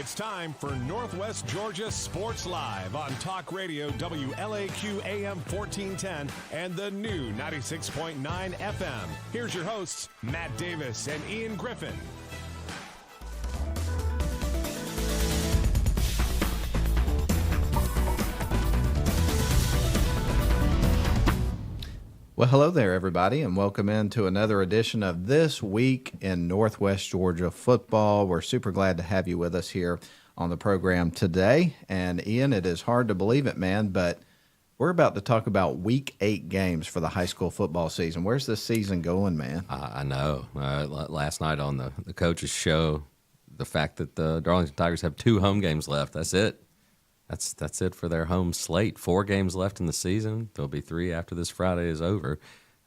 It's time for Northwest Georgia Sports Live on Talk Radio WLAQ AM 1410 and the new 96.9 FM. Here's your hosts, Matt Davis and Ian Griffin. Well, hello there, everybody, and welcome into another edition of This Week in Northwest Georgia Football. We're super glad to have you with us here on the program today. And, Ian, it is hard to believe it, man, but we're about to talk about Week 8 games for the high school football season. Where's this season going, man? I know. Last night on the coach's show, the fact that the Darlington Tigers have 2 home games left, that's it. That's it for their home slate. 4 games left in the season. There'll be 3 after this Friday is over,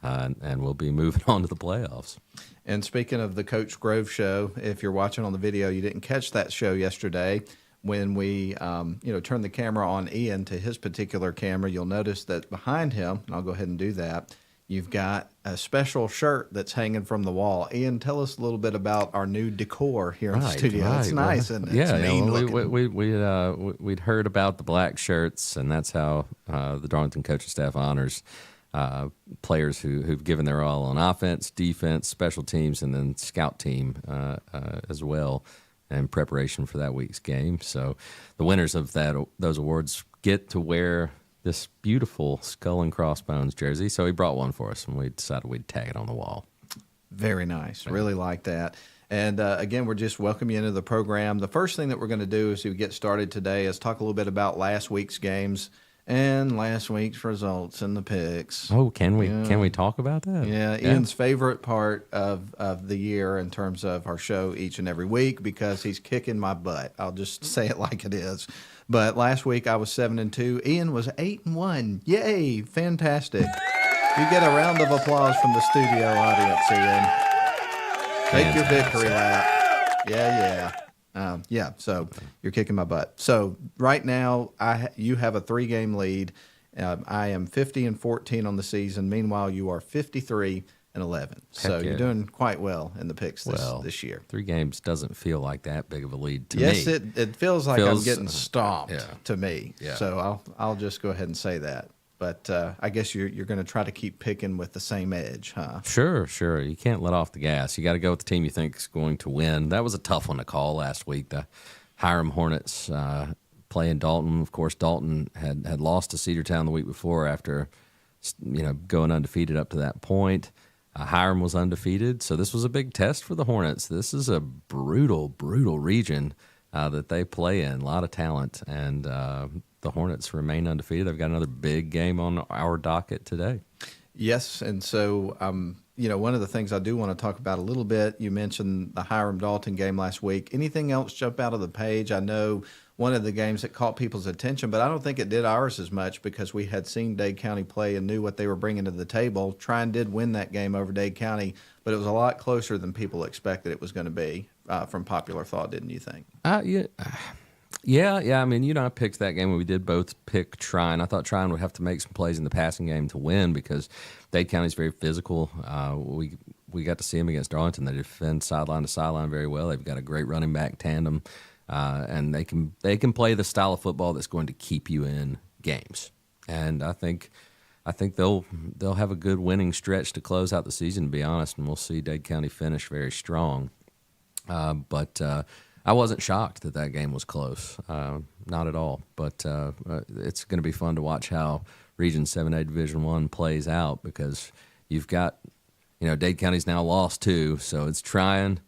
and we'll be moving on to the playoffs. And speaking of the Coach Grove show, if you're watching on the video, you didn't catch that show yesterday. When we turned the camera on Ian to his particular camera, you'll notice that behind him, and I'll go ahead and do that, you've got a special shirt that's hanging from the wall. Ian, tell us a little bit about our new decor here in the studio. Right. It's nice, isn't it? Yeah, we'd heard about the black shirts, and that's how the Darlington coaching staff honors players who've given their all on offense, defense, special teams, and then scout team as well in preparation for that week's game. So the winners of those awards get to wear this beautiful skull and crossbones jersey. So he brought one for us, and we decided we'd tag it on the wall. Very nice. Really like that. And, again, we're just welcoming you into the program. The first thing that we're going to do as we get started today is talk a little bit about last week's games and last week's results and the picks. Oh, can we talk about that? Yeah, Ian's favorite part of the year in terms of our show each and every week because he's kicking my butt. I'll just say it like it is. But last week I was 7-2. Ian was 8-1. Yay! Fantastic. You get a round of applause from the studio audience, Ian. Take your victory lap. Yeah. So you're kicking my butt. So right now you have a 3-game lead. I am 50-14 on the season. Meanwhile, you are 53-11. So you're doing quite well in the picks this year. 3 games doesn't feel like that big of a lead to me. Yes, it feels like I'm getting stomped to me. Yeah. So I'll just go ahead and say that. But I guess you're going to try to keep picking with the same edge, huh? Sure. You can't let off the gas. You got to go with the team you think is going to win. That was a tough one to call last week. The Hiram Hornets playing Dalton. Of course, Dalton had lost to Cedartown the week before after going undefeated up to that point. Hiram was undefeated, so this was a big test for the Hornets. This is a brutal region that they play in. A lot of talent, and the Hornets remain undefeated. They've got another big game on our docket today. Yes, and so one of the things I do want to talk about a little bit, you mentioned the Hiram-Dalton game last week. Anything else jump out of the page? I know one of the games that caught people's attention, but I don't think it did ours as much because we had seen Dade County play and knew what they were bringing to the table. Tryon did win that game over Dade County, but it was a lot closer than people expected it was going to be from popular thought, didn't you think? Yeah. I mean, I picked that game when we did both pick Tryon. I thought Tryon would have to make some plays in the passing game to win because Dade County is very physical. We got to see them against Darlington. They defend sideline to sideline very well. They've got a great running back tandem. And they can play the style of football that's going to keep you in games. And I think they'll have a good winning stretch to close out the season, to be honest, and we'll see Dade County finish very strong. But I wasn't shocked that game was close, not at all. But it's going to be fun to watch how Region 7A Division I plays out because you've got, Dade County's now lost 2, so it's Tryon,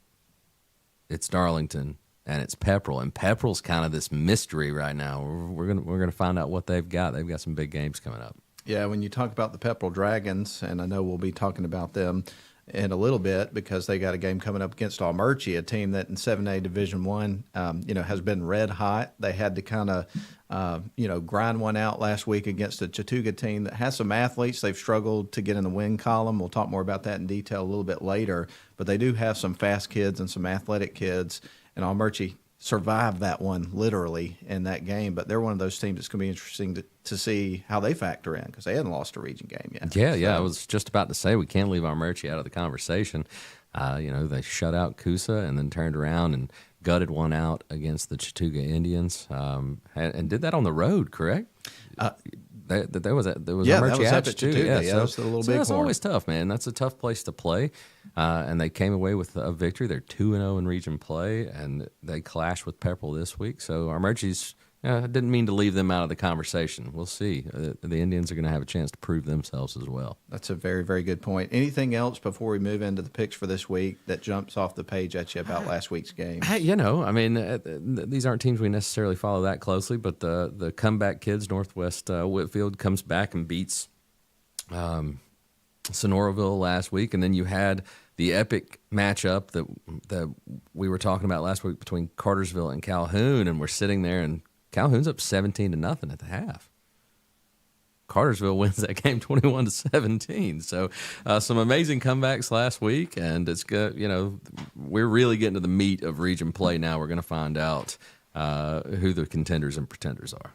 it's Darlington, and it's Pepperell, and Pepperell's kind of this mystery right now. We're gonna find out what they've got. They've got some big games coming up. Yeah, when you talk about the Pepperell Dragons, and I know we'll be talking about them in a little bit because they got a game coming up against Almerchi, a team that in 7A Division I, has been red hot. They had to kind of, grind one out last week against a Chattooga team that has some athletes. They've struggled to get in the win column. We'll talk more about that in detail a little bit later. But they do have some fast kids and some athletic kids. And Almerchi survived that one literally in that game. But they're one of those teams that's going to be interesting to see how they factor in because they hadn't lost a region game yet. Yeah. I was just about to say we can't leave Almerchi out of the conversation. They shut out Coosa and then turned around and gutted one out against the Chattooga Indians, and did that on the road, correct? There was a Murchie up at Chattooga. Yeah, that was the little big that's horn. always tough, man. That's a tough place to play, and they came away with a victory. They're 2-0 in region play, and they clashed with Pepperell this week. So our Murchies, didn't mean to leave them out of the conversation. We'll see. The Indians are going to have a chance to prove themselves as well. That's a very, very good point. Anything else before we move into the picks for this week that jumps off the page at you about last week's game? These aren't teams we necessarily follow that closely, but the comeback kids, Northwest Whitfield, comes back and beats Sonoraville last week, and then you had the epic matchup that we were talking about last week between Cartersville and Calhoun, and we're sitting there, and Calhoun's up 17-0 at the half. Cartersville wins that game 21-17. So some amazing comebacks last week, and it's good. We're really getting to the meat of region play now. We're going to find out who the contenders and pretenders are.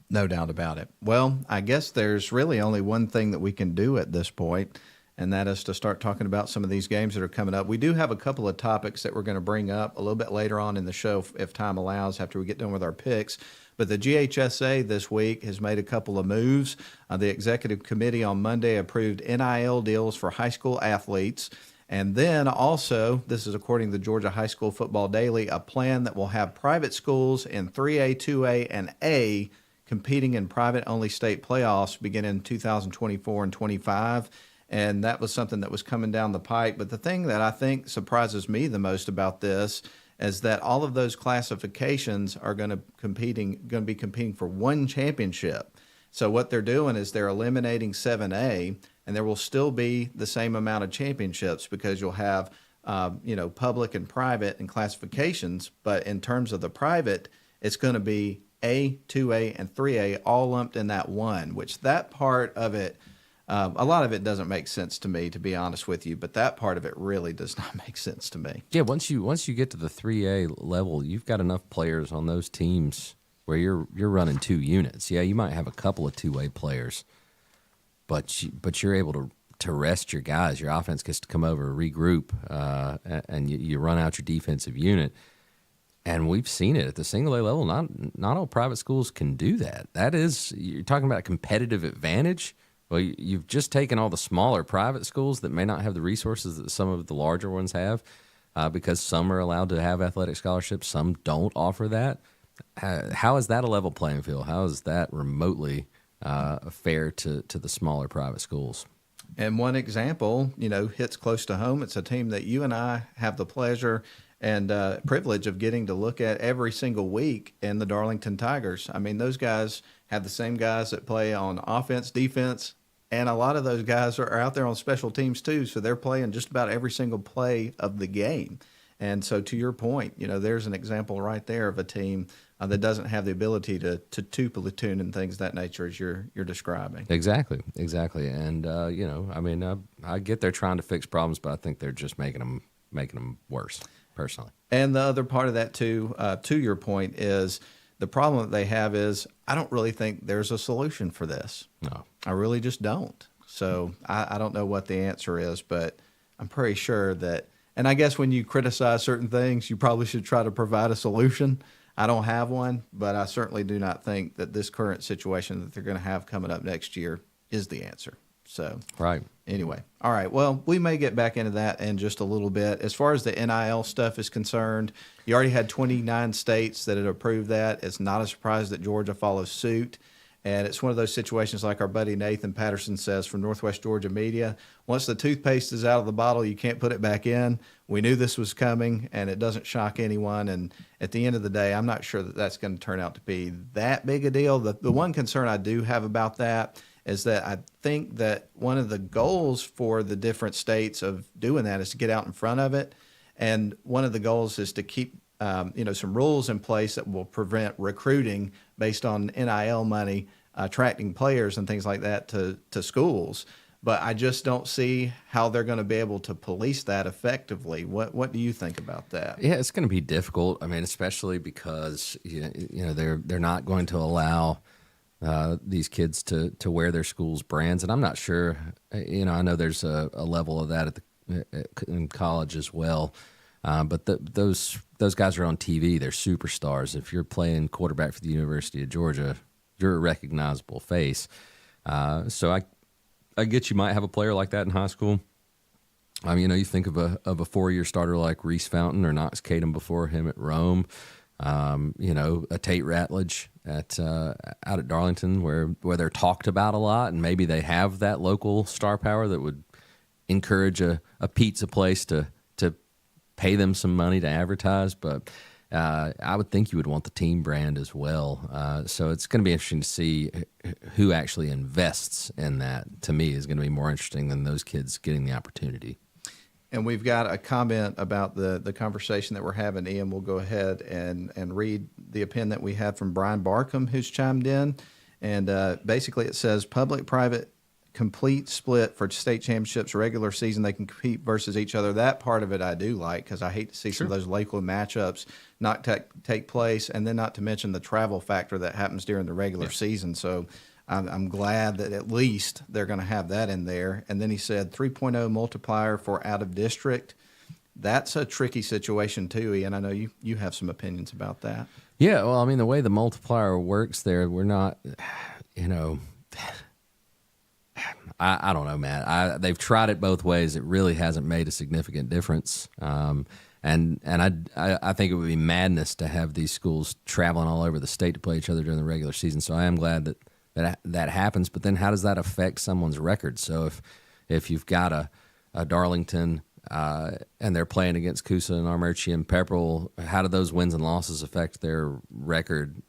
No doubt about it. Well, I guess there's really only one thing that we can do at this point, and that is to start talking about some of these games that are coming up. We do have a couple of topics that we're going to bring up a little bit later on in the show, if time allows, after we get done with our picks. But the GHSA this week has made a couple of moves. The executive committee on Monday approved NIL deals for high school athletes. And then also, this is according to the Georgia High School Football Daily, a plan that will have private schools in 3A, 2A, and A competing in private-only state playoffs beginning in 2024 and 25. And that was something that was coming down the pike. But the thing that I think surprises me the most about this is that all of those classifications are going to be competing for one championship. So what they're doing is they're eliminating 7A, and there will still be the same amount of championships because you'll have public and private and classifications. But in terms of the private, it's going to be A, 2A, and 3A all lumped in that one, which that part of it, a lot of it doesn't make sense to me, to be honest with you, but that part of it really does not make sense to me. Yeah, once you get to the 3A level, you've got enough players on those teams where you're running two units. Yeah, you might have a couple of two-way players, but you're able to rest your guys. Your offense gets to come over, regroup, and you run out your defensive unit. And we've seen it at the single A level. Not all private schools can do that. That is, you're talking about a competitive advantage. Well, you've just taken all the smaller private schools that may not have the resources that some of the larger ones have, because some are allowed to have athletic scholarships, some don't offer that. How is that a level playing field? How is that remotely fair to the smaller private schools? And one example, hits close to home. It's a team that you and I have the pleasure and privilege of getting to look at every single week in the Darlington Tigers. I mean, those guys have the same guys that play on offense, defense, and a lot of those guys are out there on special teams too, so they're playing just about every single play of the game. And so to your point, there's an example right there of a team that doesn't have the ability to two platoon and things of that nature as you're describing. Exactly. And, I get they're trying to fix problems, but I think they're just making them worse, personally. And the other part of that, too, to your point, is the problem that they have is I don't really think there's a solution for this. No. I really just don't. So I don't know what the answer is, but I'm pretty sure that, and I guess when you criticize certain things, you probably should try to provide a solution. I don't have one, but I certainly do not think that this current situation that they're going to have coming up next year is the answer. So, right. Anyway, all right. Well, we may get back into that in just a little bit. As far as the NIL stuff is concerned, you already had 29 states that had approved that. It's not a surprise that Georgia follows suit. And it's one of those situations like our buddy Nathan Patterson says from Northwest Georgia Media. Once the toothpaste is out of the bottle, you can't put it back in. We knew this was coming, and it doesn't shock anyone. And at the end of the day, I'm not sure that that's going to turn out to be that big a deal. The one concern I do have about that is that I think that one of the goals for the different states of doing that is to get out in front of it. And one of the goals is to keep some rules in place that will prevent recruiting based on NIL money, attracting players and things like that to schools. But I just don't see how they're going to be able to police that effectively. What do you think about that? Yeah, it's going to be difficult. I mean, especially because they're not going to allow these kids to wear their school's brands, and I'm not sure. I know there's a level of that in college as well. But those guys are on TV. They're superstars. If you're playing quarterback for the University of Georgia, you're a recognizable face. So I get you might have a player like that in high school. You think of a 4-year starter like Reese Fountain or Knox Kadum before him at Rome. A Tate Ratledge out at Darlington where they're talked about a lot, and maybe they have that local star power that would encourage a pizza place to pay them some money to advertise. But I would think you would want the team brand as well. So it's going to be interesting to see who actually invests in that. To me, is going to be more interesting than those kids getting the opportunity. And we've got a comment about the conversation that we're having. Ian, we'll go ahead and read the opinion that we had from Brian Barkham, who's chimed in. And basically it says, public-private complete split for state championships, regular season, they can compete versus each other. That part of it I do like, because I hate to see some of those local matchups not take place, and then not to mention the travel factor that happens during the regular season. So I'm glad that at least they're going to have that in there. And then he said 3.0 multiplier for out of district. That's a tricky situation too, Ian. I know you have some opinions about that. Yeah, well, the way the multiplier works there, we're not, I don't know, Matt. They've tried it both ways. It really hasn't made a significant difference. And I think it would be madness to have these schools traveling all over the state to play each other during the regular season. So I am glad that happens. But then how does that affect someone's record? So if you've got a Darlington and they're playing against Coosa and Armuchee and Pepperell, how do those wins and losses affect their record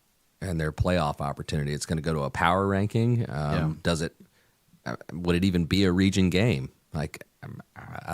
and their playoff opportunity? It's going to go to a power ranking. Does it? Would it even be a region game? I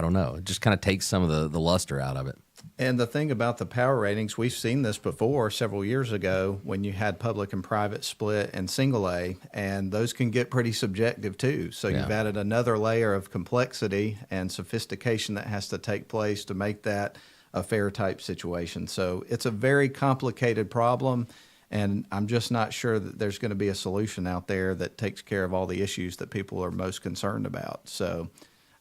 don't know. It just kind of takes some of the luster out of it. And the thing about the power ratings, we've seen this before several years ago when you had public and private split and single A, and those can get pretty subjective too. So you've added another layer of complexity and sophistication that has to take place to make that a fair type situation. So it's a very complicated problem. And I'm just not sure that there's going to be a solution out there that takes care of all the issues that people are most concerned about. So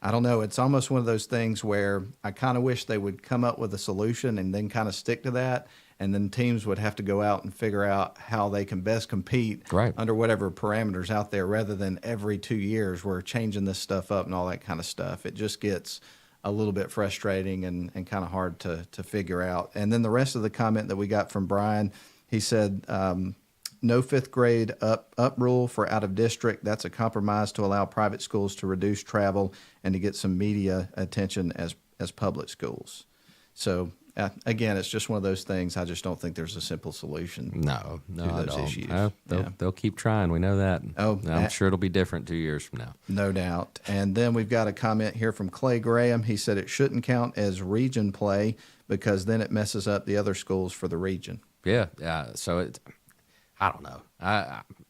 I don't know. It's almost one of those things where I kind of wish they would come up with a solution and then kind of stick to that. And then teams would have to go out and figure out how they can best compete under whatever parameters out there, rather than every 2 years we're changing this stuff up and all that kind of stuff. It just gets a little bit frustrating and kind of hard to figure out. And then the rest of the comment that we got from Brian, he said, no fifth grade up rule for out of district. That's a compromise to allow private schools to reduce travel and to get some media attention as public schools. So again, it's just one of those things. I just don't think there's a simple solution. No, to those issues. They'll keep trying. We know that. I'm sure it'll be different 2 years from now. No doubt. And then we've got a comment here from Clay Graham. He said it shouldn't count as region play because then it messes up the other schools for the region. Yeah. So I don't know.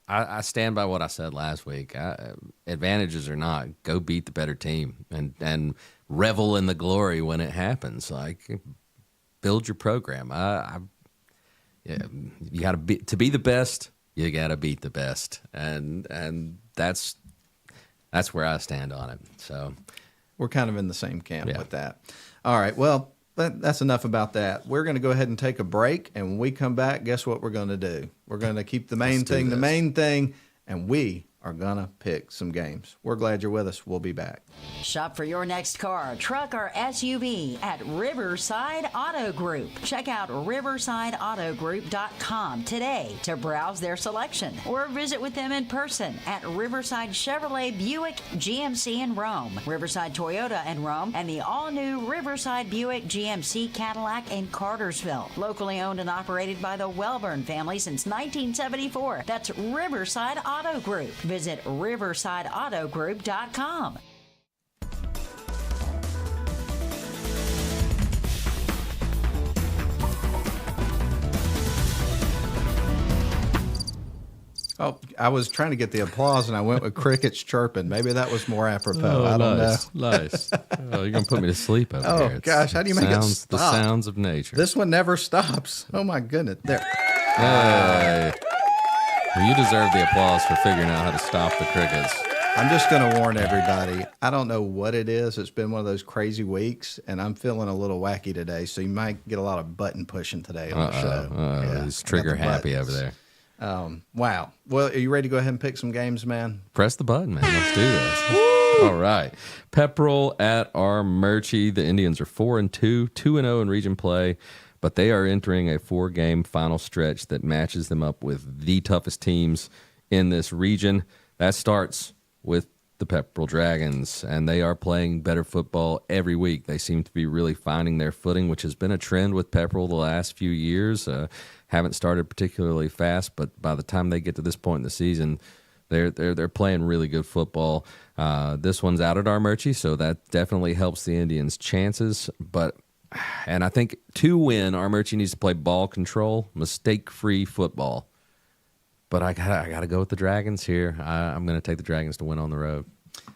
I stand by what I said last week. Advantages or not, go beat the better team and revel in the glory when it happens. Build your program. You got to be the best. You got to beat the best, and that's where I stand on it. So we're kind of in the same camp with that. All right. Well, that's enough about that. We're going to go ahead and take a break, and when we come back, guess what we're going to do? We're going to keep the main thing, and we are going to pick some games. We're glad you're with us. We'll be back. Shop for your next car, truck, or SUV at Riverside Auto Group. Check out riversideautogroup.com today to browse their selection, or visit with them in person at Riverside Chevrolet Buick GMC in Rome, Riverside Toyota in Rome, and the all-new Riverside Buick GMC Cadillac in Cartersville. Locally owned and operated by the Welburn family since 1974. That's Riverside Auto Group. Visit riversideautogroup.com. Oh, I was trying to get the applause, and I went with crickets chirping. Maybe that was more apropos. I don't know. Nice. Oh, you're going to put me to sleep over there. Oh, gosh. How do you make it stop? The sounds of nature. This one never stops. Oh, my goodness. There. Hey. Well, you deserve the applause for figuring out how to stop the crickets. I'm just going to warn everybody. I don't know what it is. It's been one of those crazy weeks, and I'm feeling a little wacky today. So you might get a lot of button pushing today on the show. Yeah, he's trigger happy over there. Wow. Well, are you ready to go ahead and pick some games, man? Press the button, man. Let's do this. All right. Pepperell at Armurchie. The Indians are 4-2, 2-0 in region play, but they are entering a 4-game final stretch that matches them up with the toughest teams in this region. That starts with the Pepperell Dragons, and they are playing better football every week. They seem to be really finding their footing, which has been a trend with Pepperell the last few years. Haven't started particularly fast, but by the time they get to this point in the season, they're playing really good football. This one's out at Armurchie, so that definitely helps the Indians' chances. And I think to win, Armurchie needs to play ball control, mistake-free football. But I gotta go with the Dragons here. I'm going to take the Dragons to win on the road.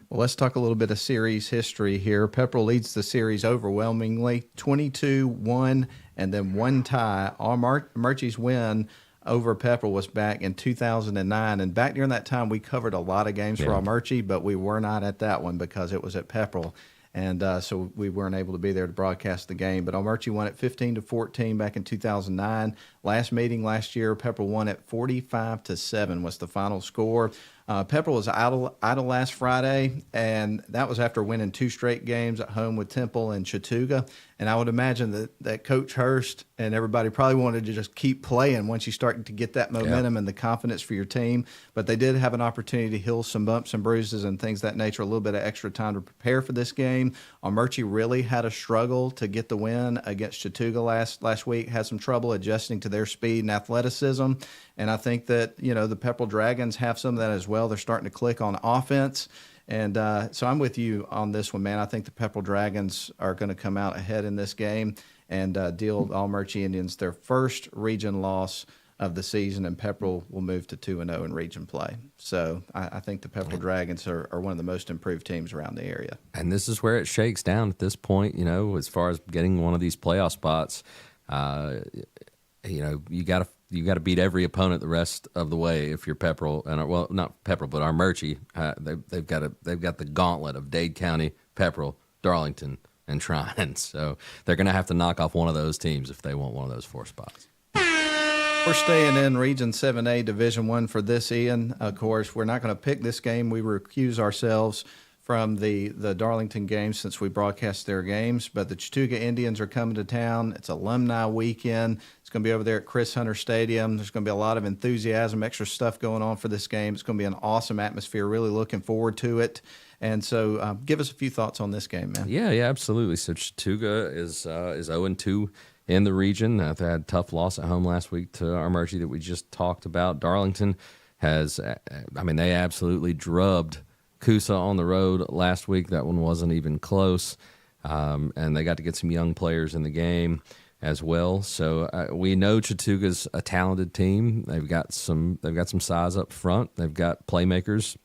Well, let's talk a little bit of series history here. Pepperell leads the series overwhelmingly, 22-1, and then one tie. Armurchie's win over Pepperell was back in 2009, and back during that time, we covered a lot of games for Armurchie, but we were not at that one because it was at Pepperell. And so we weren't able to be there to broadcast the game. But Armurchie won at 15-14 back in 2009. Last meeting last year, Pepperell won at 45-7 was the final score. Pepperell was idle last Friday, and that was after winning 2 straight games at home with Temple and Chattooga. And I would imagine that Coach Hurst and everybody probably wanted to just keep playing once you start to get that momentum and the confidence for your team. But they did have an opportunity to heal some bumps and bruises and things of that nature, a little bit of extra time to prepare for this game. Armurchie really had a struggle to get the win against Chattooga last week, had some trouble adjusting to their speed and athleticism. And I think that, the Pepperell Dragons have some of that as well. They're starting to click on offense. And so I'm with you on this one, man. I think the Pepperell Dragons are going to come out ahead in this game and deal the Armurchie Indians their first region loss of the season, and Pepperell will move to 2-0 in region play. So I think the Pepperell Dragons are one of the most improved teams around the area. And this is where it shakes down at this point, as far as getting one of these playoff spots. You got to beat every opponent the rest of the way if you're Pepperell, and well, not Pepperell, but Armurchie. They've got the gauntlet of Dade County, Pepperell, Darlington, and Trine. So they're going to have to knock off one of those teams if they want one of those 4 spots. We're staying in Region 7A Division I for this, Ian. Of course, we're not going to pick this game. We recuse ourselves from the Darlington game since we broadcast their games. But the Chattooga Indians are coming to town. It's alumni weekend. It's going to be over there at Chris Hunter Stadium. There's going to be a lot of enthusiasm, extra stuff going on for this game. It's going to be an awesome atmosphere. Really looking forward to it. And so give us a few thoughts on this game, man. Yeah, absolutely. So Chattooga is 0-2 in the region. They had a tough loss at home last week to Armurchie that we just talked about. Darlington they absolutely drubbed Coosa on the road last week. That one wasn't even close. And they got to get some young players in the game as well. So we know Chattooga's a talented team. They've got some size up front. They've got playmakers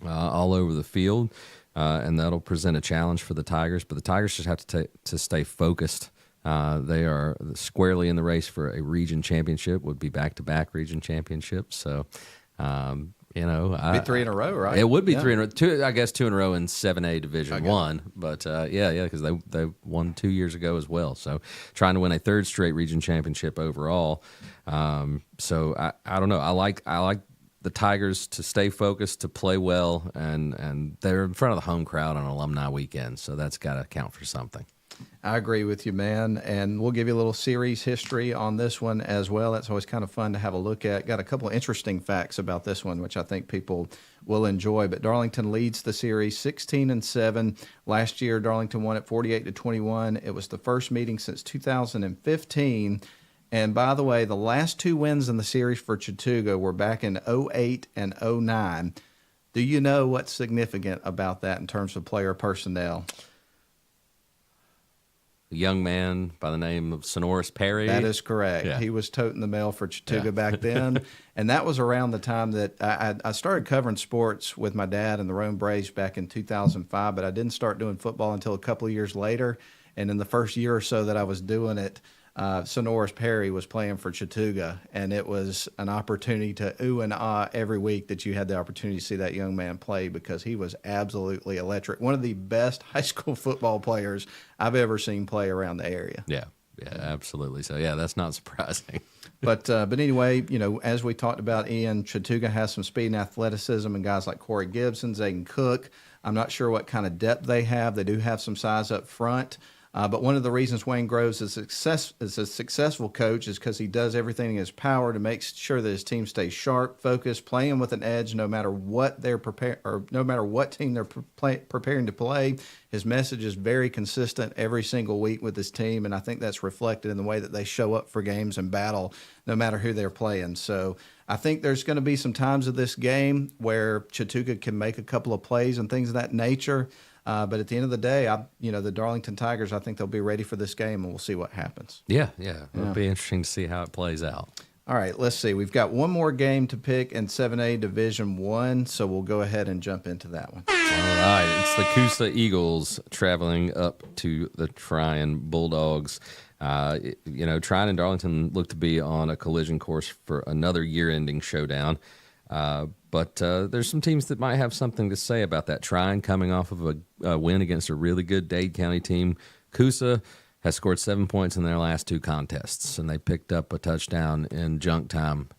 all over the field, and that'll present a challenge for the Tigers. But the Tigers just have to stay focused. They are squarely in the race for a region championship. Would be back-to-back region championships. So. It'd be 3 in a row, right? It would be 3 in a row. 2 in a row in 7A Division I. But because they won 2 years ago as well. So trying to win a 3rd straight region championship overall. So I don't know. I like the Tigers to stay focused, to play well, and they're in front of the home crowd on alumni weekend. So that's got to count for something. I agree with you, man. And we'll give you a little series history on this one as well. That's always kind of fun to have a look at. Got a couple of interesting facts about this one, which I think people will enjoy. But Darlington leads the series 16-7. Last year, Darlington won at 48-21. It was the first meeting since 2015. And by the way, the last 2 wins in the series for Chattooga were back in 2008 and 2009. Do you know what's significant about that in terms of player personnel? A young man by the name of Sonoris Perry. That is correct. Yeah. He was toting the mail for Chattooga back then. And that was around the time that I started covering sports with my dad and the Rome Braves back in 2005, but I didn't start doing football until a couple of years later. And in the first year or so that I was doing it, Sonoris Perry was playing for Chattooga, and it was an opportunity to ooh and ah every week that you had the opportunity to see that young man play, because he was absolutely electric. One of the best high school football players I've ever seen play around the area. Yeah, absolutely. So, yeah, that's not surprising. But anyway, as we talked about, Ian, Chattooga has some speed and athleticism, and guys like Corey Gibson, Zayden Cook. I'm not sure what kind of depth they have. They do have some size up front. But one of the reasons Wayne Groves is a successful coach is because he does everything in his power to make sure that his team stays sharp, focused, playing with an edge, no matter what they're no matter what team they're preparing to play. His message is very consistent every single week with his team, and I think that's reflected in the way that they show up for games and battle, no matter who they're playing. So I think there's going to be some times of this game where Chattooga can make a couple of plays and things of that nature. But at the end of the day, the Darlington Tigers, I think they'll be ready for this game, and we'll see what happens. Yeah. It'll be interesting to see how it plays out. All right, let's see. We've got one more game to pick in 7A Division I, so we'll go ahead and jump into that one. All right, it's the Coosa Eagles traveling up to the Tryon Bulldogs. Tryon and Darlington look to be on a collision course for another year-ending showdown. But there's some teams that might have something to say about that. Tryon coming off of a win against a really good Dade County team. Coosa has scored 7 points in their last 2 contests, and they picked up a touchdown in junk time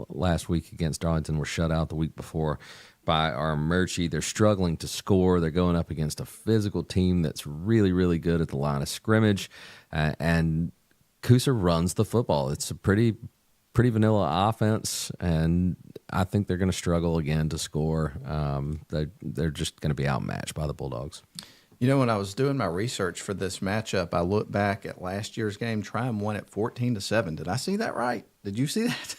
last week against Darlington. Were shut out the week before by our Murchie. They're struggling to score. They're going up against a physical team that's really, really good at the line of scrimmage, and Coosa runs the football. It's a pretty vanilla offense, and I think they're going to struggle again to score. They're just going to be outmatched by the Bulldogs. When I was doing my research for this matchup, I looked back at last year's game. Tryon won it 14-7. Did I see that right? Did you see that?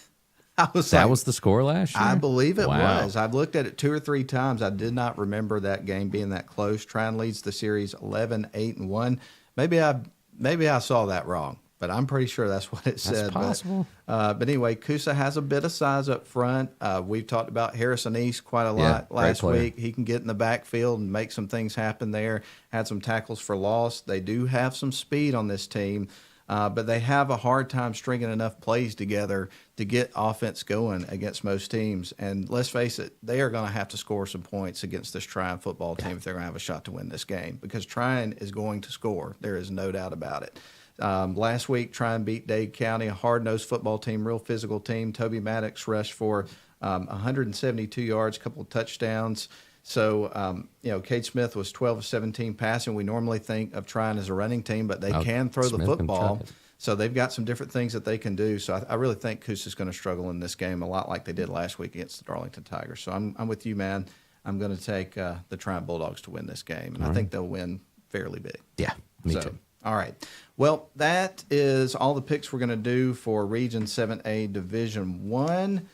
That was the score last year? I believe it Wow. was. I've looked at it 2 or 3 times. I did not remember that game being that close. Tryon leads the series 11-8-1. Maybe I saw that wrong, but I'm pretty sure that's what it said. That's possible. But anyway, Coosa has a bit of size up front. We've talked about Harrison East quite a lot last week. He can get in the backfield and make some things happen there. Had some tackles for loss. They do have some speed on this team, but they have a hard time stringing enough plays together to get offense going against most teams. And let's face it, they are going to have to score some points against this Tryon football team if they're going to have a shot to win this game, because Tryon is going to score. There is no doubt about it. Last week, Tryon beat Dade County, a hard-nosed football team, real physical team. Toby Maddox rushed for 172 yards, a couple of touchdowns. So, Cade Smith was 12 of 17 passing. We normally think of Tryon as a running team, but they can throw the football. So they've got some different things that they can do. So I really think Coosa's going to struggle in this game a lot like they did last week against the Darlington Tigers. So I'm with you, man. I'm going to take the Tryon Bulldogs to win this game, and I think they'll win fairly big. Yeah, me too. All right. Well, that is all the picks we're going to do for Region 7A Division 1,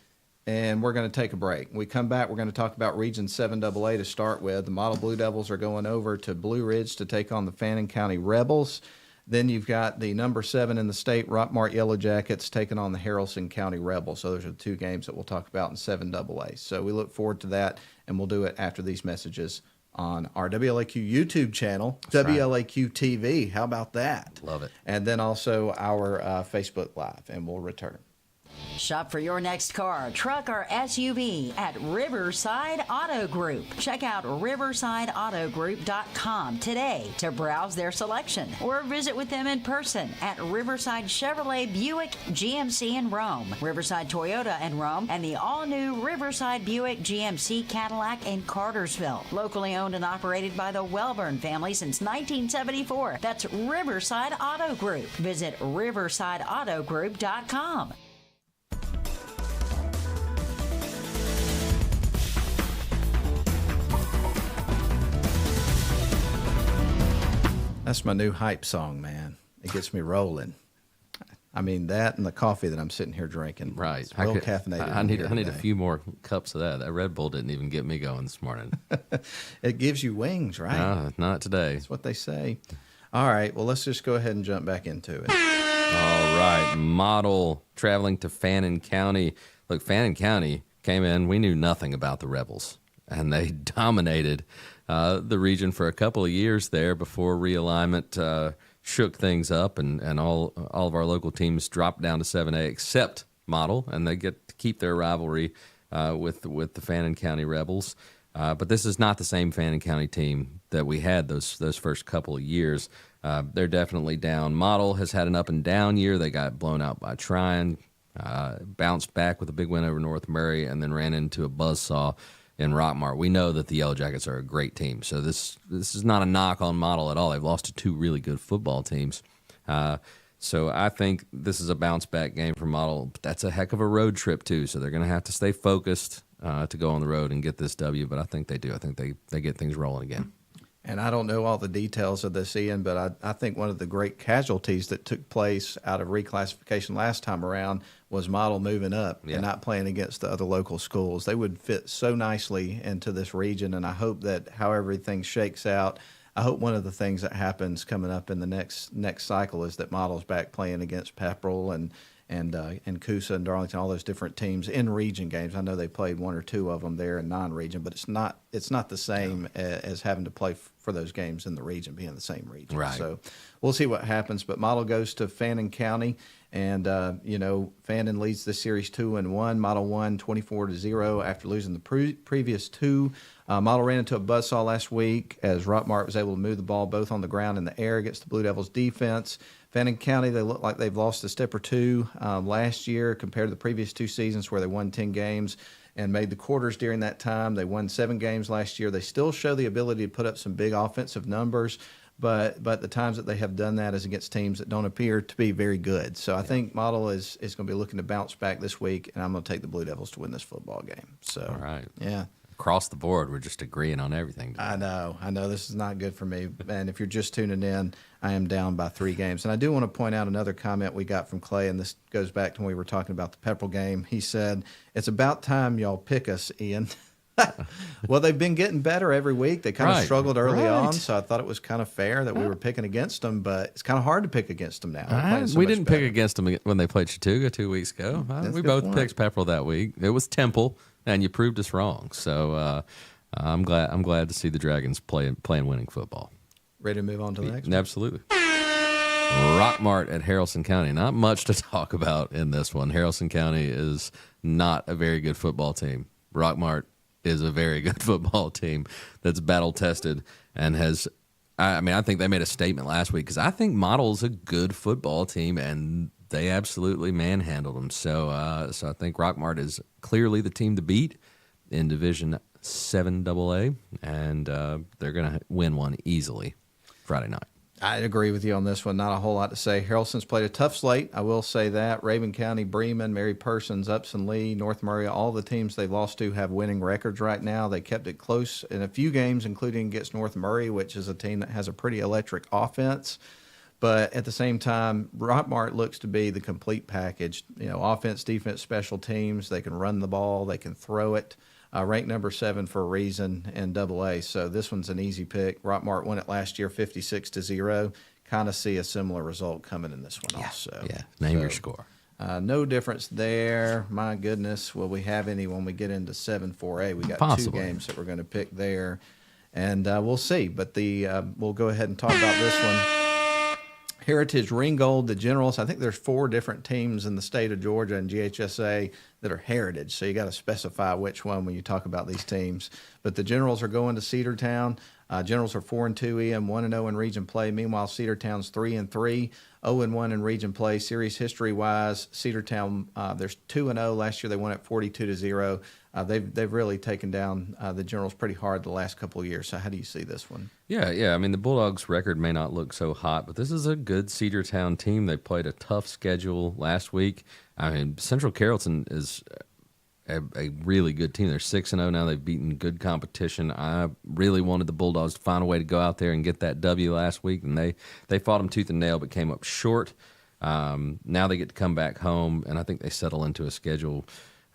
and we're going to take a break. When we come back, we're going to talk about Region 7AA to start with. The Model Blue Devils are going over to Blue Ridge to take on the Fannin County Rebels. Then you've got the number 7 in the state, Rockmart Yellow Jackets, taking on the Haralson County Rebels. So those are the 2 games that we'll talk about in 7AA. So we look forward to that, and we'll do it after these messages on our WLAQ YouTube channel, that's WLAQ right. TV. How about that? Love it. And then also our Facebook Live, and we'll return. Shop for your next car, truck, or SUV at Riverside Auto Group. Check out riversideautogroup.com today to browse their selection, or visit with them in person at Riverside Chevrolet Buick GMC in Rome, Riverside Toyota in Rome, and the all-new Riverside Buick GMC Cadillac in Cartersville. Locally owned and operated by the Welburn family since 1974. That's Riverside Auto Group. Visit riversideautogroup.com. That's my new hype song, man. It gets me rolling. I mean, that and the coffee that I'm sitting here drinking. Right. It's real caffeinated. I need a few more cups of that. That Red Bull didn't even get me going this morning. It gives you wings, right? No, not today. That's what they say. All right. Well, let's just go ahead and jump back into it. All right. Model traveling to Fannin County. Look, Fannin County came in. We knew nothing about the Rebels, and they dominated the region for a couple of years there before realignment. shook things up, and all of our local teams dropped down to 7A except Model, and they get to keep their rivalry with the Fannin County Rebels. But this is not the same Fannin County team that we had those first couple of years. They're definitely down. Model has had an up and down year. They got blown out by Tryon, bounced back with a big win over North Murray, and then ran into a buzzsaw in Rockmart. We know that the Yellow Jackets are a great team, so this is not a knock on Model at all. They've lost to two really good football teams. So I think this is a bounce-back game for Model. But that's a heck of a road trip, too, so they're going to have to stay focused to go on the road and get this W, but I think they do. I think they get things rolling again. And I don't know all the details of this, Ian, but I think one of the great casualties that took place out of reclassification last time around was Model moving up and not playing against the other local schools. They would fit so nicely into this region, and I hope that how everything shakes out, I hope one of the things that happens coming up in the next cycle is that Model's back playing against Pepperell and Coosa and Darlington, all those different teams in region games. I know they played one or two of them there in non-region, but it's not the same as having to play for those games in the region, being the same region. Right. So we'll see what happens. But Model goes to Fannin County, and Fannin leads the series 2-1. Model won 24-0 after losing the previous two. Model ran into a buzzsaw last week as Rockmart was able to move the ball both on the ground and the air against the Blue Devils defense. Fannin County, they look like they've lost a step or two last year compared to the previous two seasons where they won 10 games and made the quarters during that time. They won 7 games last year. They still show the ability to put up some big offensive numbers, but the times that they have done that is against teams that don't appear to be very good. So I think Model is going to be looking to bounce back this week, and I'm going to take the Blue Devils to win this football game. So, all right. Yeah. Across the board, we're just agreeing on everything today. I know. This is not good for me. And if you're just tuning in, I am down by 3 games. And I do want to point out another comment we got from Clay, and this goes back to when we were talking about the Pepperell game. He said, "It's about time y'all pick us, Ian." Well, they've been getting better every week. They kind of struggled early on, so I thought it was kind of fair that we were picking against them, but it's kind of hard to pick against them now. We didn't pick against them when they played Chattooga 2 weeks ago. We both picked Pepperell that week. It was Temple, and you proved us wrong. So I'm glad to see the Dragons playing winning football. Ready to move on to the next one? Absolutely. Rockmart at Haralson County. Not much to talk about in this one. Haralson County is not a very good football team. Rockmart is a very good football team that's battle-tested and has – I think they made a statement last week because I think Model's a good football team, and they absolutely manhandled them. So I think Rockmart is clearly the team to beat in Division 7 AA, and they're going to win one easily Friday night. I agree with you on this one. Not a whole lot to say. Haralson's played a tough slate. I will say that. Raven County, Bremen, Mary Persons, Upson Lee, North Murray, all the teams they've lost to have winning records right now. They kept it close in a few games, including against North Murray, which is a team that has a pretty electric offense. But at the same time, Rockmart looks to be the complete package. Offense, defense, special teams. They can run the ball. They can throw it. Ranked number 7 for a reason in AA. So this one's an easy pick. Rockmart won it last year 56-0. Kind of see a similar result coming in this one also. Yeah, name your score. No difference there. My goodness, will we have any when we get into 7-4A? We got Possibly. 2 games that we're going to pick there, and we'll see. But we'll go ahead and talk about this one. Heritage Ringgold, the Generals. I think there's 4 different teams in the state of Georgia and GHSA that are Heritage, so you got to specify which one when you talk about these teams. But the Generals are going to Cedartown. Generals are 4-2, Ian, 1-0 in region play. Meanwhile, Cedartown's 3-3, 0-1 in region play. Series history-wise, Cedartown, there's 2-0. Last year they won it 42-0. They've really taken down the Generals pretty hard the last couple of years. So how do you see this one? Yeah. I mean, the Bulldogs' record may not look so hot, but this is a good Cedartown team. They played a tough schedule last week. I mean, Central Carrollton is a really good team. They're 6-0 now. They've beaten good competition. I really wanted the Bulldogs to find a way to go out there and get that W last week, and they fought them tooth and nail but came up short. Now they get to come back home, and I think they settle into a schedule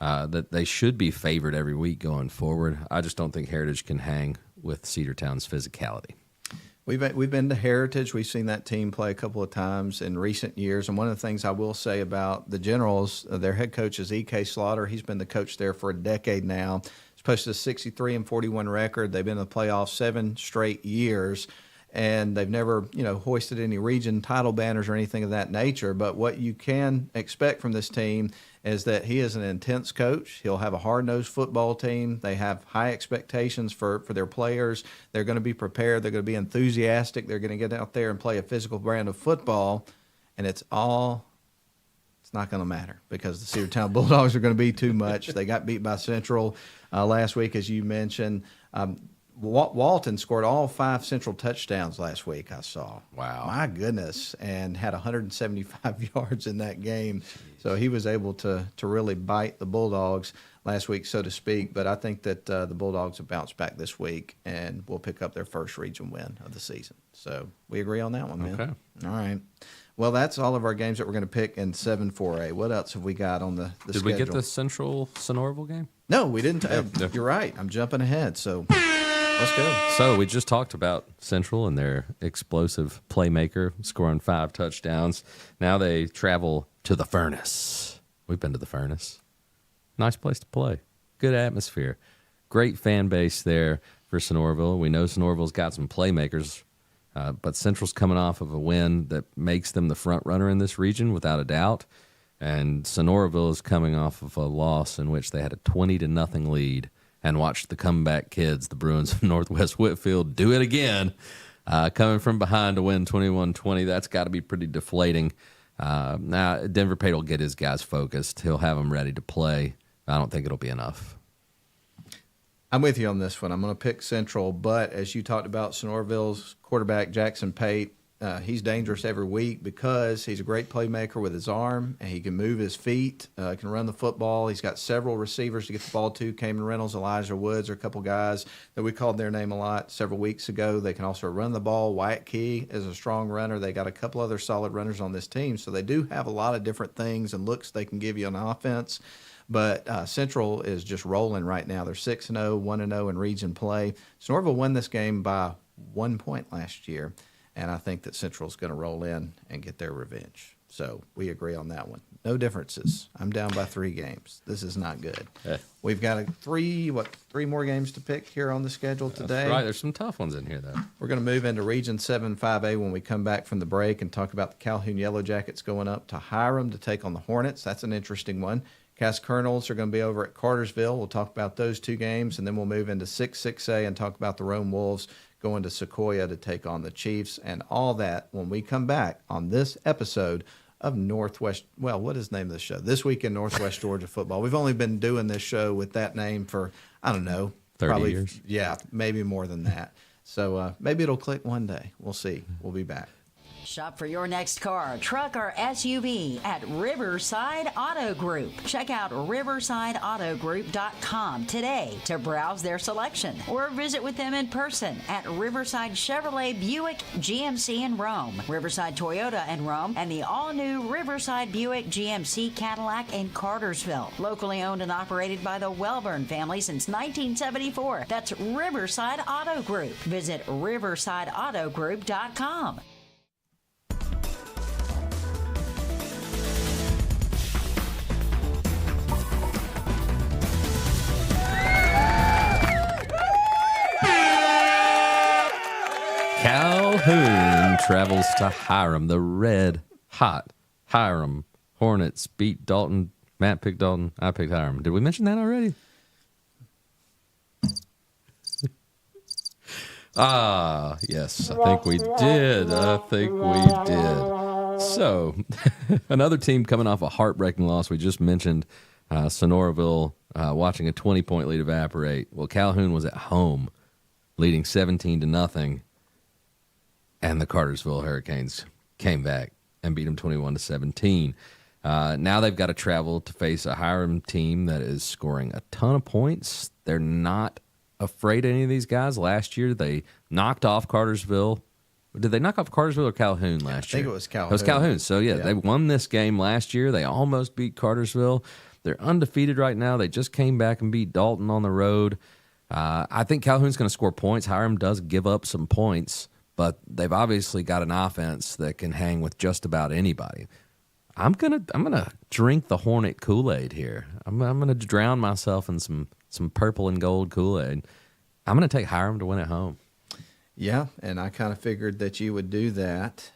that they should be favored every week going forward. I just don't think Heritage can hang with Cedartown's physicality. We've been to Heritage. We've seen that team play a couple of times in recent years. And one of the things I will say about the Generals, their head coach is E.K. Slaughter. He's been the coach there for a decade now. He's posted a 63-41 record. They've been in the playoffs 7 straight years. and they've never, hoisted any region title banners or anything of that nature. But what you can expect from this team is that he is an intense coach. He'll have a hard-nosed football team. They have high expectations for their players. They're going to be prepared. They're going to be enthusiastic. They're going to get out there and play a physical brand of football, and it's not going to matter because the Cedartown Bulldogs are going to be too much. They got beat by Central last week, as you mentioned. Walton scored all 5 Central touchdowns last week, I saw. Wow. My goodness, and had 175 yards in that game. Jeez. So he was able to really bite the Bulldogs last week, so to speak. But I think that the Bulldogs have bounced back this week and will pick up their first region win of the season. So we agree on that one, man. Okay. All right. Well, that's all of our games that we're going to pick in 7-4A. What else have we got on the schedule? Did we get the Central Sonoraville game? No, we didn't. Yeah. You're right. I'm jumping ahead, so let's go. So we just talked about Central and their explosive playmaker scoring 5 touchdowns. Now they travel to the Furnace. We've been to the Furnace. Nice place to play. Good atmosphere. Great fan base there for Sonoraville. We know Sonoraville's got some playmakers, but Central's coming off of a win that makes them the front runner in this region without a doubt. And Sonoraville is coming off of a loss in which they had a 20-0 lead and watched the comeback kids, the Bruins of Northwest Whitfield, do it again, coming from behind to win 21-20. That's got to be pretty deflating. Now, Denver Pate will get his guys focused. He'll have them ready to play. I don't think it'll be enough. I'm with you on this one. I'm going to pick Central, but as you talked about, Sonoraville's quarterback, Jackson Pate, he's dangerous every week because he's a great playmaker with his arm, and he can move his feet, can run the football. He's got several receivers to get the ball to. Cayman Reynolds, Elijah Woods are a couple guys that we called their name a lot several weeks ago. They can also run the ball. Wyatt Key is a strong runner. They got a couple other solid runners on this team, so they do have a lot of different things and looks they can give you on offense. But Central is just rolling right now. They're 6-0, 1-0 in region play. Sonoraville won this game by 1 point last year, and I think that Central's going to roll in and get their revenge. So we agree on that one. No differences. I'm down by 3 games. This is not good. Yeah. We've got 3 more games to pick here on the schedule today. That's right. There's some tough ones in here, though. We're going to move into Region 7-5A when we come back from the break and talk about the Calhoun Yellow Jackets going up to Hiram to take on the Hornets. That's an interesting one. Cass Colonels are going to be over at Cartersville. We'll talk about those 2 games, and then we'll move into 6-6A and talk about the Rome Wolves going to Sequoia to take on the Chiefs, and all that when we come back on this episode of Northwest. Well, what is the name of the show? This Week in Northwest Georgia Football. We've only been doing this show with that name for, I don't know, 30 years. Yeah, maybe more than that. So maybe it'll click one day. We'll see. We'll be back. Shop for your next car, truck, or SUV at Riverside Auto Group. Check out riversideautogroup.com today to browse their selection or visit with them in person at Riverside Chevrolet Buick GMC in Rome, Riverside Toyota in Rome, and the all-new Riverside Buick GMC Cadillac in Cartersville. Locally owned and operated by the Welburn family since 1974. That's Riverside Auto Group. Visit riversideautogroup.com. Calhoun travels to Hiram. The red hot Hiram Hornets beat Dalton. Matt picked Dalton. I picked Hiram. Did we mention that already? Yes. I think we did. So, another team coming off a heartbreaking loss. We just mentioned Sonoraville watching a 20-point lead evaporate. Well, Calhoun was at home, leading 17-0. And the Cartersville Hurricanes came back and beat them 21-17. Now they've got to travel to face a Hiram team that is scoring a ton of points. They're not afraid of any of these guys. Last year they knocked off Cartersville. Did they knock off Cartersville or Calhoun last year? I think it was Calhoun. It was Calhoun. So, yeah, they won this game last year. They almost beat Cartersville. They're undefeated right now. They just came back and beat Dalton on the road. I think Calhoun's going to score points. Hiram does give up some points, but they've obviously got an offense that can hang with just about anybody. I'm gonna drink the Hornet Kool-Aid here. I'm gonna drown myself in some purple and gold Kool-Aid. I'm gonna take Hiram to win at home. Yeah, and I kind of figured that you would do that.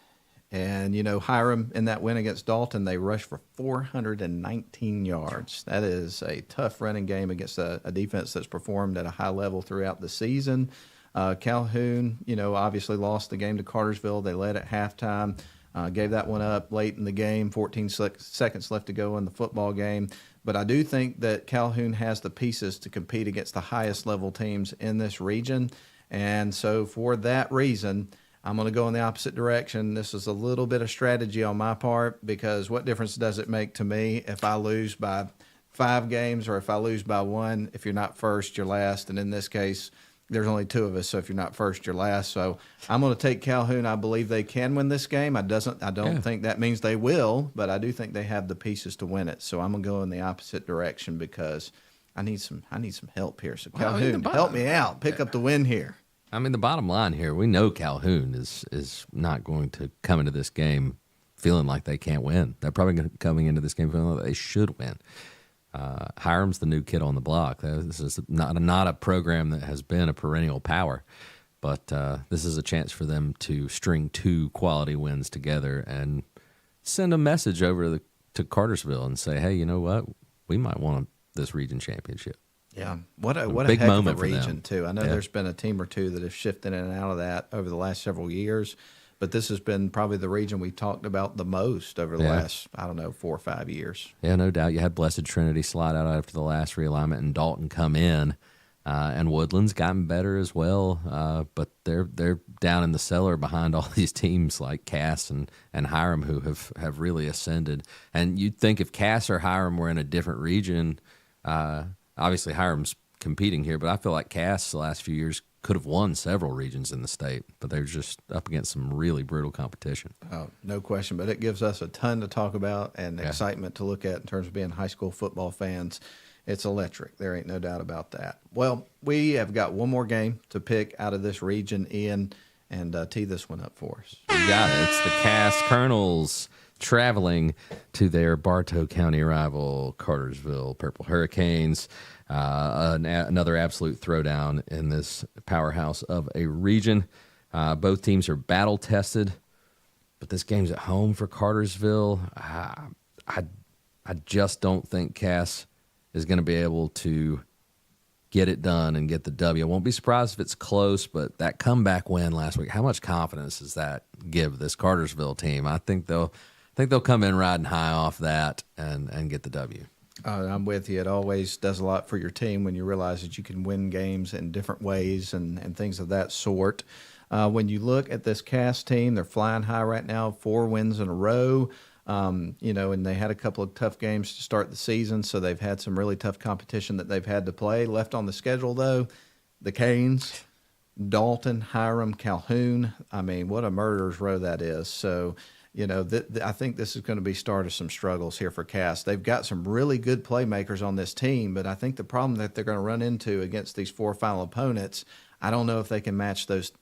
And, Hiram in that win against Dalton, they rushed for 419 yards. That is a tough running game against a defense that's performed at a high level throughout the season. Calhoun, obviously lost the game to Cartersville. They led at halftime, gave that one up late in the game, 14 seconds left to go in the football game. But I do think that Calhoun has the pieces to compete against the highest level teams in this region. And so for that reason, I'm going to go in the opposite direction. This is a little bit of strategy on my part, because what difference does it make to me if I lose by 5 games or if I lose by 1? If you're not first, you're last. And in this case, there's only 2 of us, so if you're not first, you're last. So I'm going to take Calhoun. I believe they can win this game. I don't think that means they will, but I do think they have the pieces to win it. So I'm going to go in the opposite direction because I need some help here. So Calhoun, help me out. Pick up the win here. I mean, the bottom line here, we know Calhoun is not going to come into this game feeling like they can't win. They're probably coming into this game feeling like they should win. Hiram's the new kid on the block. This is not a program that has been a perennial power, but this is a chance for them to string 2 quality wins together and send a message over to Cartersville and say, hey, you know what? We might want this region championship. Yeah, what a big heck moment of a for them. region too. I know there's been a team or two that have shifted in and out of that over the last several years, but this has been probably the region we've talked about the most over the last, 4 or 5 years. Yeah, no doubt. You had Blessed Trinity slide out after the last realignment and Dalton come in, and Woodland's gotten better as well, but they're down in the cellar behind all these teams like Cass and Hiram who have really ascended. And you'd think if Cass or Hiram were in a different region, obviously, Hiram's competing here, but I feel like Cass the last few years could have won several regions in the state, but they're just up against some really brutal competition. Oh, no question, but it gives us a ton to talk about and excitement to look at in terms of being high school football fans. It's electric. There ain't no doubt about that. Well, we have got one more game to pick out of this region, Ian, and tee this one up for us. You got it. It's the Cass Colonels traveling to their Bartow County rival, Cartersville Purple Hurricanes. Another absolute throwdown in this powerhouse of a region. Both teams are battle-tested, but this game's at home for Cartersville. I just don't think Cass is going to be able to get it done and get the W. I won't be surprised if it's close, but that comeback win last week, how much confidence does that give this Cartersville team? I think they'll come in riding high off that and get the W. I'm with you. It always does a lot for your team when you realize that you can win games in different ways and things of that sort. When you look at this Cass team, they're flying high right now, 4 wins in a row. And they had a couple of tough games to start the season, so they've had some really tough competition that they've had to play. Left on the schedule, though, the Canes, Dalton, Hiram, Calhoun. I mean, what a murderer's row that is. So, I think this is going to be start of some struggles here for Cass. They've got some really good playmakers on this team, but I think the problem that they're going to run into against these 4 final opponents, I don't know if they can match those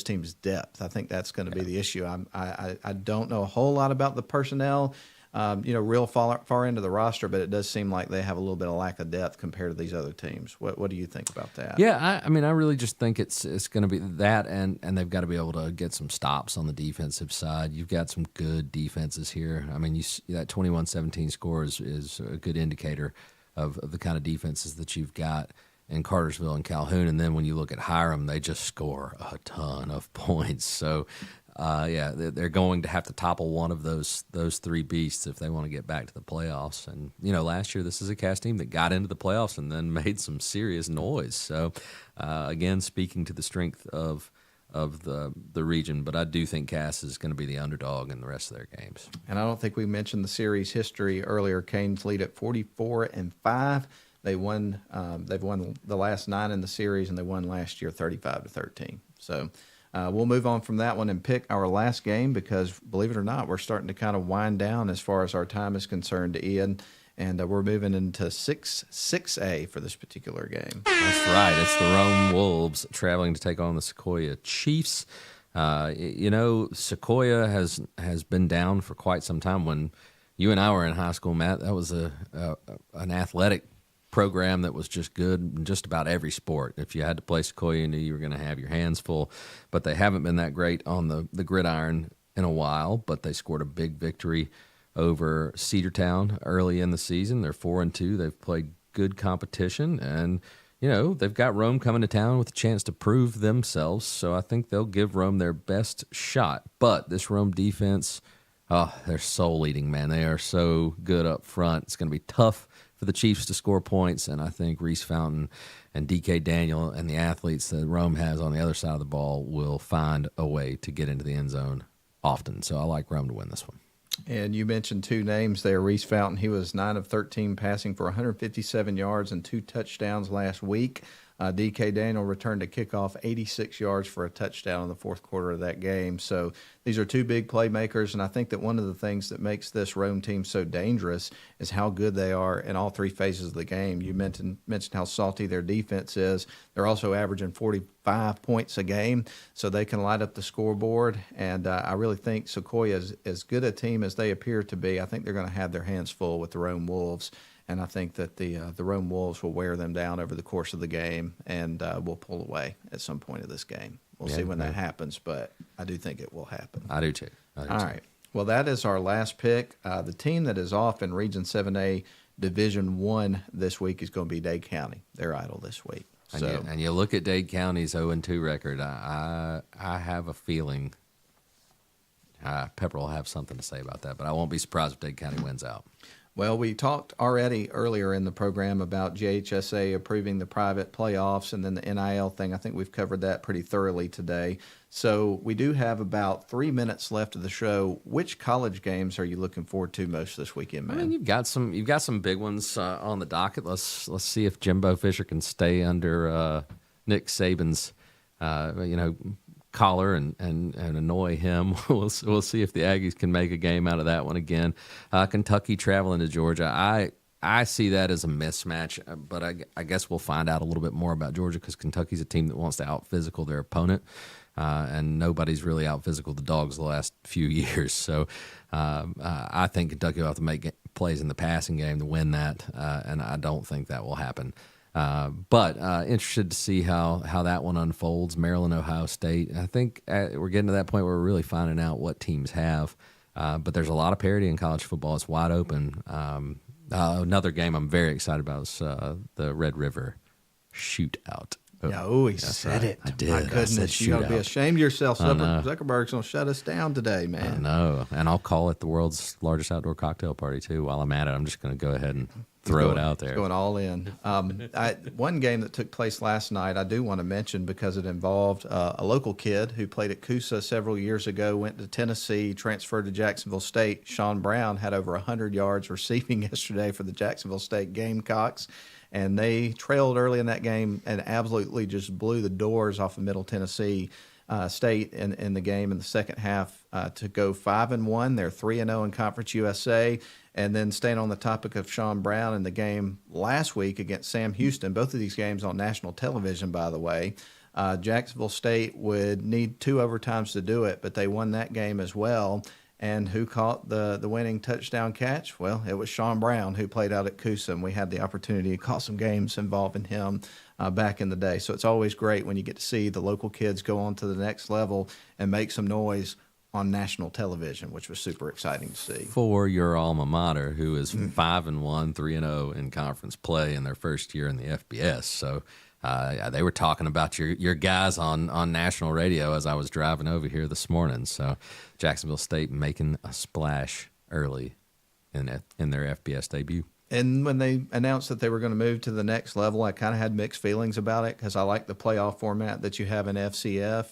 teams' depth. I think that's going to be the issue. I don't know a whole lot about the personnel, real far into the roster, but it does seem like they have a little bit of lack of depth compared to these other teams. What do you think about that? Yeah, I really just think it's going to be that, and they've got to be able to get some stops on the defensive side. You've got some good defenses here. I mean, that 21-17 score is a good indicator of the kind of defenses that you've got in Cartersville and Calhoun. And then when you look at Hiram, they just score a ton of points. So, they're going to have to topple one of those 3 beasts if they want to get back to the playoffs. And, last year this is a Cass team that got into the playoffs and then made some serious noise. So, again, speaking to the strength of the region, but I do think Cass is going to be the underdog in the rest of their games. And I don't think we mentioned the series history earlier. Canes lead at 44-5. They've won the last 9 in the series, and they won last year 35-13. So we'll move on from that one and pick our last game because, believe it or not, we're starting to kind of wind down as far as our time is concerned, Ian, and we're moving into 6A for this particular game. That's right. It's the Rome Wolves traveling to take on the Sequoia Chiefs. Sequoia has been down for quite some time. When you and I were in high school, Matt, that was an athletic program that was just good in just about every sport. If you had to play Sequoia, you knew you were going to have your hands full. But they haven't been that great on the gridiron in a while, but they scored a big victory over Cedartown early in the season. They're 4-2. They've played good competition, and they've got Rome coming to town with a chance to prove themselves. So I think they'll give Rome their best shot. But this Rome defense, they're soul-eating, man. They are so good up front. It's going to be tough for the Chiefs to score points, and I think Reese Fountain and DK Daniel and the athletes that Rome has on the other side of the ball will find a way to get into the end zone often. So I like Rome to win this one. And you mentioned two names there. Reese Fountain, he was 9 of 13 passing for 157 yards and 2 touchdowns last week. DK Daniel returned to kickoff 86 yards for a touchdown in the fourth quarter of that game. So these are two big playmakers, and I think that one of the things that makes this Rome team so dangerous is how good they are in all three phases of the game. You mentioned how salty their defense is. They're also averaging 45 points a game, so they can light up the scoreboard. And I really think Sequoia is as good a team as they appear to be. I think they're going to have their hands full with the Rome Wolves. And I think that the Rome Wolves will wear them down over the course of the game and will pull away at some point of this game. We'll see when that happens, but I do think it will happen. I do too. All right. Well, that is our last pick. The team that is off in Region 7A Division 1 this week is going to be Dade County. They're idle this week. And you look at Dade County's 0-2 record, I have a feeling Pepper will have something to say about that, but I won't be surprised if Dade County wins out. Well, we talked already earlier in the program about JHSA approving the private playoffs and then the NIL thing. I think we've covered that pretty thoroughly today. So we do have about 3 minutes left of the show. Which college games are you looking forward to most this weekend, man? I mean, you've got some big ones on the docket. Let's see if Jimbo Fisher can stay under Nick Saban's collar and annoy him. We'll see if the Aggies can make a game out of that one again. Kentucky traveling to Georgia. I see that as a mismatch, but I guess we'll find out a little bit more about Georgia because Kentucky's a team that wants to out-physical their opponent, and nobody's really out-physical the Dogs the last few years. So I think Kentucky will have to make plays in the passing game to win that, and I don't think that will happen. But interested to see how that one unfolds. Maryland, Ohio State. I think we're getting to that point where we're really finding out what teams have. But there's a lot of parity in college football. It's wide open. Another game I'm very excited about is the Red River Shootout. He said it. I did. My goodness, you got to be ashamed of yourself. Zuckerberg's going to shut us down today, man. I know. And I'll call it the world's largest outdoor cocktail party, too. While I'm at it, I'm just going to go ahead and throw it out there. It's going all in. One game that took place last night I do want to mention because it involved a local kid who played at Coosa several years ago, went to Tennessee, transferred to Jacksonville State. Sean Brown had over 100 yards receiving yesterday for the Jacksonville State Gamecocks. And they trailed early in that game and absolutely just blew the doors off of Middle Tennessee State in the game in the second half to go 5-1. They're 3-0 in Conference USA. And then staying on the topic of Sean Brown in the game last week against Sam Houston, both of these games on national television, by the way, Jacksonville State would need 2 overtimes to do it, but they won that game as well. And who caught the winning touchdown catch? Well, it was Sean Brown, who played out at Coosa, and we had the opportunity to call some games involving him back in the day. So it's always great when you get to see the local kids go on to the next level and make some noise on national television, which was super exciting to see. For your alma mater, who is 5-1, 3-0 in conference play in their first year in the FBS. So they were talking about your guys on national radio as I was driving over here this morning. So Jacksonville State making a splash early in their FBS debut. And when they announced that they were going to move to the next level, I kind of had mixed feelings about it because I like the playoff format that you have in FCF.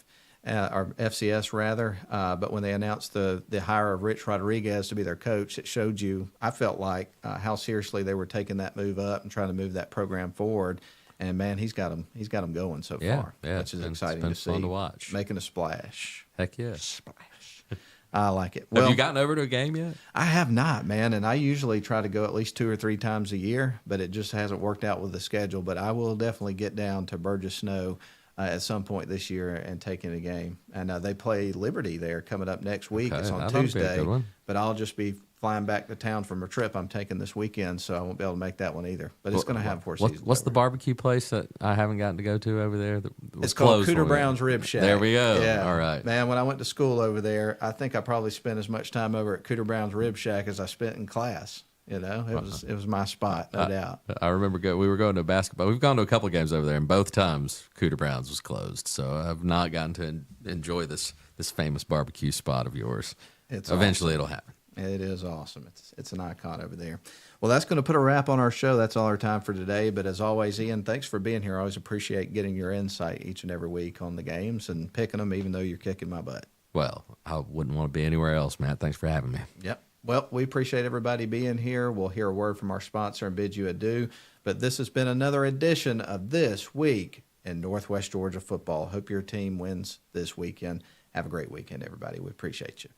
Or FCS rather, but when they announced the hire of Rich Rodriguez to be their coach, it showed you, I felt like, how seriously they were taking that move up and trying to move that program forward. And man, he's got them going so far, which is exciting to see. Fun to watch, making a splash. Heck yeah, splash! I like it. Have you gotten over to a game yet? I have not, man, and I usually try to go at least 2 or 3 times a year, but it just hasn't worked out with the schedule. But I will definitely get down to Burgess Snow at some point this year and take in a game. And they play Liberty there coming up next week. Okay, it's on Tuesday, be a good one. But I'll just be flying back to town from a trip I'm taking this weekend, so I won't be able to make that one either. But it's going to have Four Seasons. What's the barbecue place that I haven't gotten to go to over there? It's called Cooter Brown's Rib Shack. There we go. Yeah. All right. Man, when I went to school over there, I think I probably spent as much time over at Cooter Brown's Rib Shack as I spent in class. You know, it was my spot, no doubt. I remember we were going to basketball. We've gone to a couple of games over there, and both times Cooter Brown's was closed. So I've not gotten to enjoy this famous barbecue spot of yours. Eventually it'll happen. It is awesome. It's an icon over there. Well, that's going to put a wrap on our show. That's all our time for today. But as always, Ian, thanks for being here. I always appreciate getting your insight each and every week on the games and picking them, even though you're kicking my butt. Well, I wouldn't want to be anywhere else, Matt. Thanks for having me. Yep. Well, we appreciate everybody being here. We'll hear a word from our sponsor and bid you adieu. But this has been another edition of This Week in Northwest Georgia Football. Hope your team wins this weekend. Have a great weekend, everybody. We appreciate you.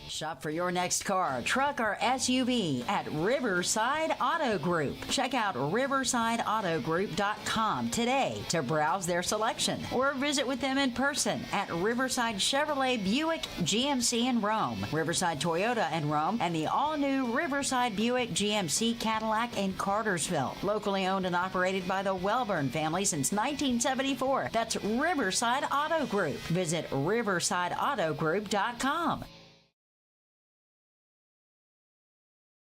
Shop for your next car, truck, or SUV at Riverside Auto Group. Check out riversideautogroup.com today to browse their selection or visit with them in person at Riverside Chevrolet Buick GMC in Rome, Riverside Toyota in Rome, and the all-new Riverside Buick GMC Cadillac in Cartersville. Locally owned and operated by the Welburn family since 1974. That's Riverside Auto Group. Visit riversideautogroup.com.